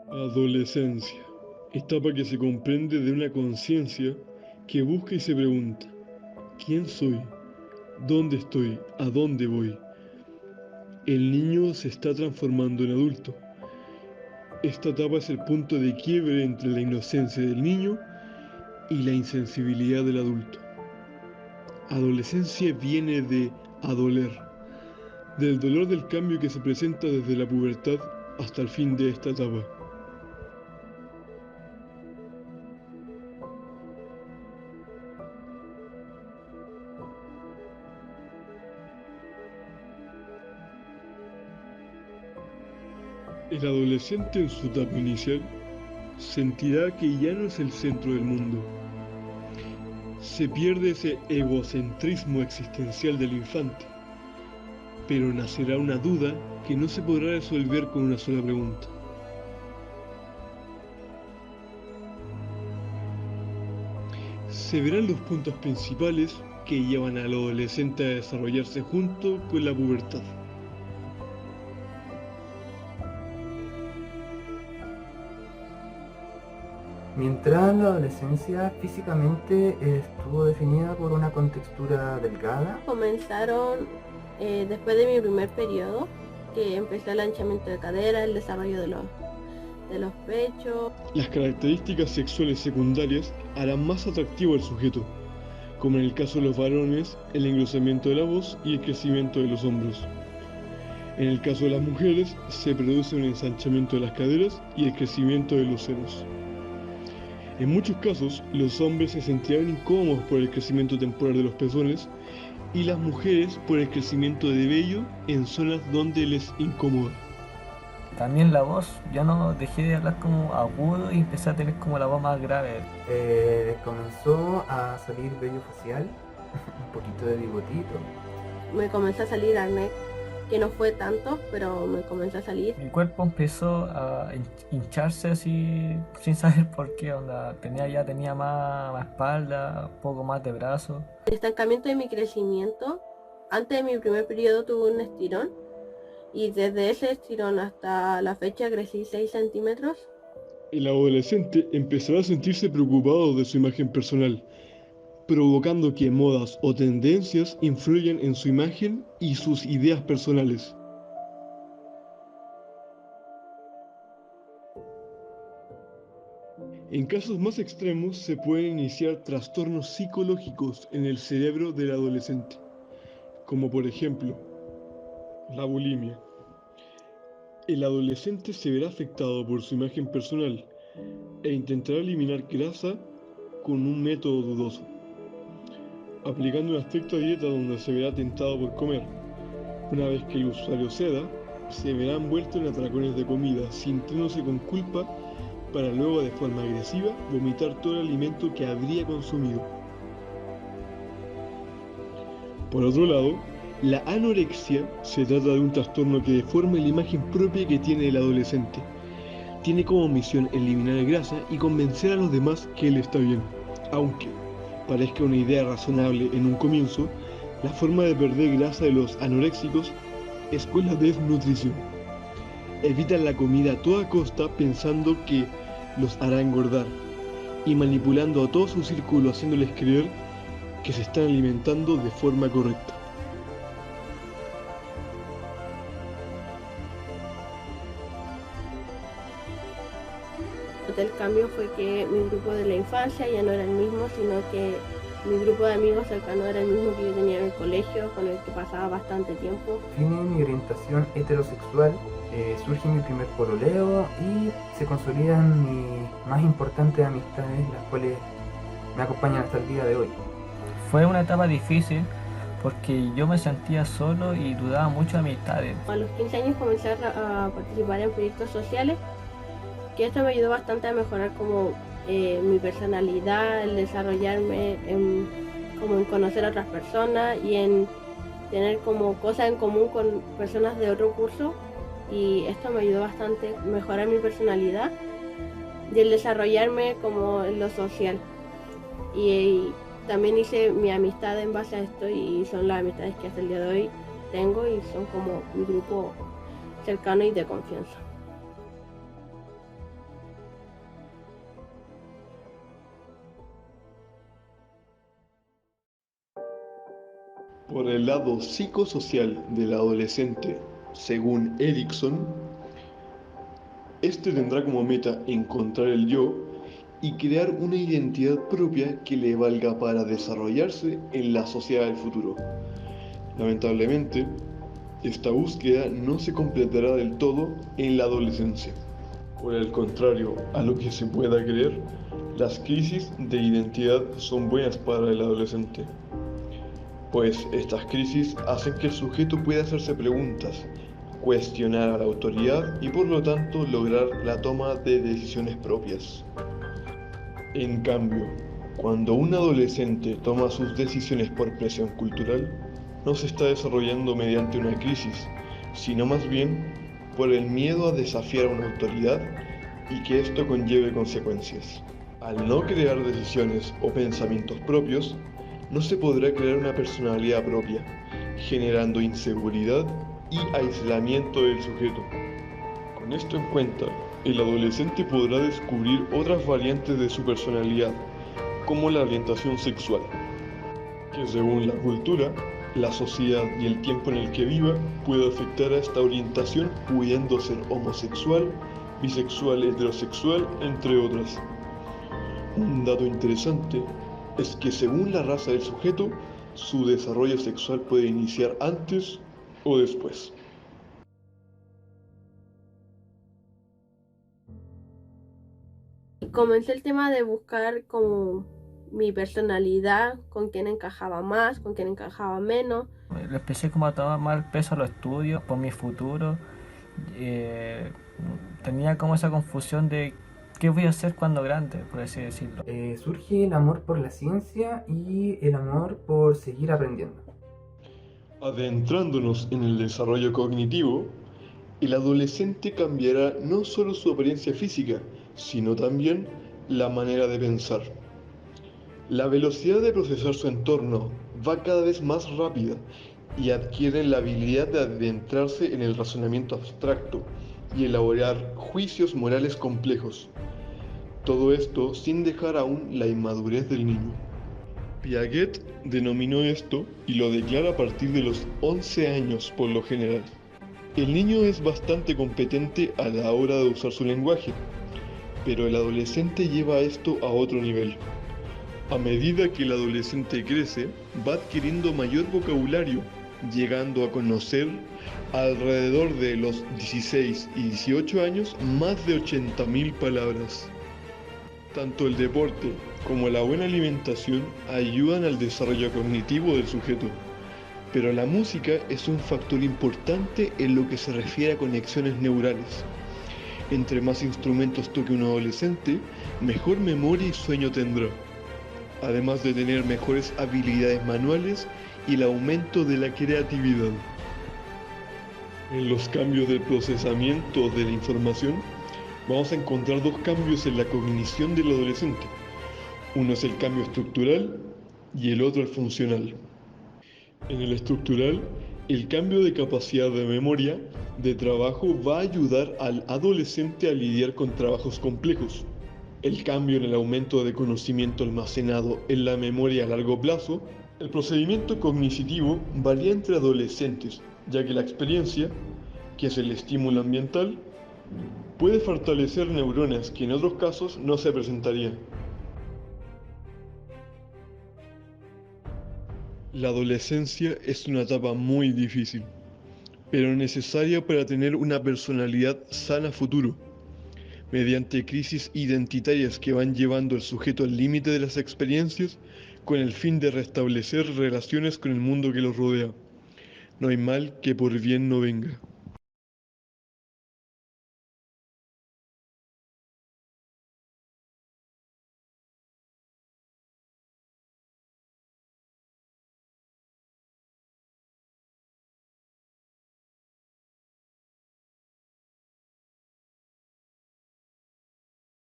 Adolescencia, etapa que se comprende de una conciencia que busca y se pregunta, ¿quién soy? ¿Dónde estoy? ¿A dónde voy? El niño se está transformando en adulto. Esta etapa es el punto de quiebre entre la inocencia del niño y la insensibilidad del adulto. Adolescencia viene de adoler, del dolor del cambio que se presenta desde la pubertad hasta el fin de esta etapa. El adolescente en su etapa inicial sentirá que ya no es el centro del mundo. Se pierde ese egocentrismo existencial del infante, pero nacerá una duda que no se podrá resolver con una sola pregunta. Se verán los puntos principales que llevan al adolescente a desarrollarse junto con la pubertad. Mi entrada en la adolescencia físicamente estuvo definida por una contextura delgada. Comenzaron después de mi primer periodo, que empezó el anchamiento de cadera, el desarrollo de los pechos. Las características sexuales secundarias harán más atractivo al sujeto, como en el caso de los varones, el engrosamiento de la voz y el crecimiento de los hombros. En el caso de las mujeres, se produce un ensanchamiento de las caderas y el crecimiento de los senos. En muchos casos, los hombres se sentirán incómodos por el crecimiento temporal de los pezones y las mujeres por el crecimiento de vello en zonas donde les incomoda. También la voz, yo no dejé de hablar como agudo y empecé a tener como la voz más grave. Comenzó a salir vello facial, un poquito de bigotito. Me comenzó a salir acné, que no fue tanto, pero me comenzó a salir. Mi cuerpo empezó a hincharse así, sin saber por qué, onda. Ya tenía más espalda, un poco más de brazo. El estancamiento de mi crecimiento, antes de mi primer periodo tuve un estirón, y desde ese estirón hasta la fecha crecí 6 centímetros. El adolescente empezará a sentirse preocupado de su imagen personal, provocando que modas o tendencias influyan en su imagen y sus ideas personales. En casos más extremos se pueden iniciar trastornos psicológicos en el cerebro del adolescente, como por ejemplo la bulimia. El adolescente se verá afectado por su imagen personal e intentará eliminar grasa con un método dudoso, aplicando una estricta dieta donde se verá tentado por comer. Una vez que el usuario ceda, se verá envuelto en atracones de comida, sintiéndose con culpa para luego de forma agresiva vomitar todo el alimento que habría consumido. Por otro lado, la anorexia se trata de un trastorno que deforma la imagen propia que tiene el adolescente. Tiene como misión eliminar grasa y convencer a los demás que él está bien. Aunque parezca una idea razonable en un comienzo, la forma de perder grasa de los anoréxicos es con la desnutrición. Evitan la comida a toda costa pensando que los hará engordar y manipulando a todo su círculo haciéndoles creer que se están alimentando de forma correcta. El cambio fue que mi grupo de la infancia ya no era el mismo, sino que mi grupo de amigos cercanos era el mismo que yo tenía en el colegio, con el que pasaba bastante tiempo. Define mi orientación heterosexual, surge mi primer pololeo y se consolidan mis más importantes amistades, las cuales me acompañan hasta el día de hoy. Fue una etapa difícil porque yo me sentía solo y dudaba mucho de amistades. A los 15 años comencé a participar en proyectos sociales, que esto me ayudó bastante a mejorar como mi personalidad, el desarrollarme como en conocer a otras personas y en tener como cosas en común con personas de otro curso, y esto me ayudó bastante a mejorar mi personalidad del desarrollarme como en lo social. Y también hice mi amistad en base a esto y son las amistades que hasta el día de hoy tengo y son como mi grupo cercano y de confianza. Por el lado psicosocial del adolescente, según Erikson, este tendrá como meta encontrar el yo y crear una identidad propia que le valga para desarrollarse en la sociedad del futuro. Lamentablemente, esta búsqueda no se completará del todo en la adolescencia. Por el contrario a lo que se pueda creer, las crisis de identidad son buenas para el adolescente, pues estas crisis hacen que el sujeto pueda hacerse preguntas, cuestionar a la autoridad y por lo tanto lograr la toma de decisiones propias. En cambio, cuando un adolescente toma sus decisiones por presión cultural, no se está desarrollando mediante una crisis, sino más bien por el miedo a desafiar a una autoridad y que esto conlleve consecuencias. Al no crear decisiones o pensamientos propios, no se podrá crear una personalidad propia, generando inseguridad y aislamiento del sujeto. Con esto en cuenta, el adolescente podrá descubrir otras variantes de su personalidad, como la orientación sexual, que según la cultura, la sociedad y el tiempo en el que viva puede afectar a esta orientación, pudiendo ser homosexual, bisexual, heterosexual, entre otras. Un dato interesante es que según la raza del sujeto, su desarrollo sexual puede iniciar antes o después. Y comencé el tema de buscar como mi personalidad, con quién encajaba más, con quién encajaba menos. Le empecé como a tomar más peso a los estudios por mi futuro. Eh, Tenía como esa confusión de qué voy a hacer cuando grande, por así decirlo. Surge el amor por la ciencia y el amor por seguir aprendiendo. Adentrándonos en el desarrollo cognitivo, el adolescente cambiará no solo su apariencia física, sino también la manera de pensar. La velocidad de procesar su entorno va cada vez más rápida y adquieren la habilidad de adentrarse en el razonamiento abstracto y elaborar juicios morales complejos. Todo esto sin dejar aún la inmadurez del niño. Piaget denominó esto y lo declara a partir de los 11 años por lo general. El niño es bastante competente a la hora de usar su lenguaje, pero el adolescente lleva esto a otro nivel. A medida que el adolescente crece, va adquiriendo mayor vocabulario, llegando a conocer alrededor de los 16 y 18 años más de 80.000 palabras. Tanto el deporte como la buena alimentación ayudan al desarrollo cognitivo del sujeto, pero la música es un factor importante en lo que se refiere a conexiones neurales. Entre más instrumentos toque un adolescente, mejor memoria y sueño tendrá, además de tener mejores habilidades manuales y el aumento de la creatividad. En los cambios del procesamiento de la información, vamos a encontrar dos cambios en la cognición del adolescente. Uno es el cambio estructural y el otro el funcional. En el estructural, el cambio de capacidad de memoria de trabajo va a ayudar al adolescente a lidiar con trabajos complejos. El cambio en el aumento de conocimiento almacenado en la memoria a largo plazo. El procedimiento cognitivo varía entre adolescentes, ya que la experiencia, que es el estímulo ambiental, puede fortalecer neuronas que en otros casos no se presentarían. La adolescencia es una etapa muy difícil, pero necesaria para tener una personalidad sana a futuro, mediante crisis identitarias que van llevando al sujeto al límite de las experiencias con el fin de restablecer relaciones con el mundo que los rodea. No hay mal que por bien no venga.